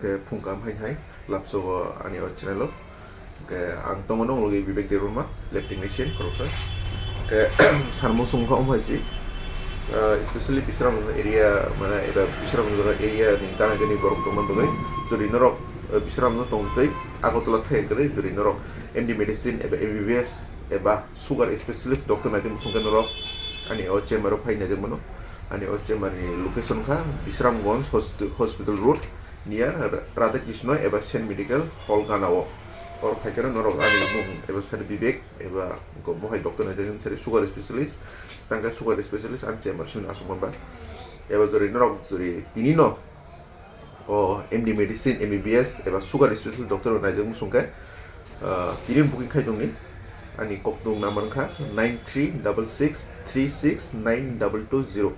ke phungkam hai lapso ani channel ke ang tongono logi bibek de ruma lab technician koroksa ke sarmo sungkha haisi especially Bishramganj area mana eba Bishramganj area ni tana gani borok tongman dogai jori norok Bishramganj tongtei agotla thai kare jori norok MD medicine eba MBBS eba sugar specialist doctor najim sungkan norok ani o chamber phai najim mano ani o chamber ni location kha Bishramganj Hospital Rd near Radha Krishna eba Saint Medical Hall ganao or phaikan norok ani mung eba sar bibek eba go mohai doctor najim sari sugar specialist tangka sugar specialist an chamber sun asumban ba eba jori norok jori Tini no o MD medicine MBBS eba sugar specialist doctor najim sungka Tini booking khai dongni ani kopdong number kha 9366369220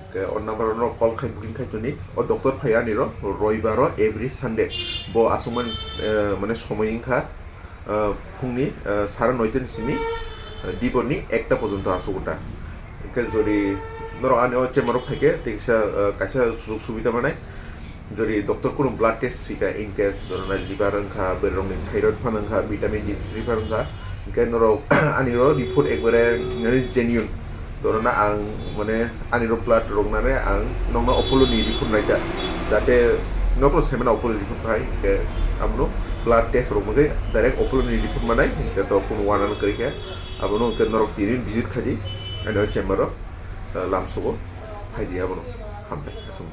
ke on number no call khai booking khai tuni o doctor phaya ni ro roibaro every sunday bo asuman mane somoy kha phungni 9:30 simi diboni 1টা পর্যন্ত আসুগোটা কে যদি ধরো আনি ও chamber থেকে তেকসা কাছে সুযোগ সুবিধা মানে যদি ডক্টর কোনো blood test seeker in case ধরো না লিভার রংখা বেরং থাইরয়েড ফানংখা ভিটামিন D3 ফানংখা কে নরো আনিরো রিপোর্ট একবারে জেনিউন ধরো না আং মানে আনিরো ব্লাড রংনারে আং নংনা অপোলো নি রিপোর্ট নাইতা যাতে নকল সেমেনা অপোলো রিপোর্ট পাই কে আমনো ব্লাড টেস্ট রংমগে ডাইরেক্ট অপোলো নি রিপোর্ট মানাই কে তো কোনো ওয়ানান করিকে abono ke norok Tini visit khaji and chamber lamsogo khaidi abono hampe asum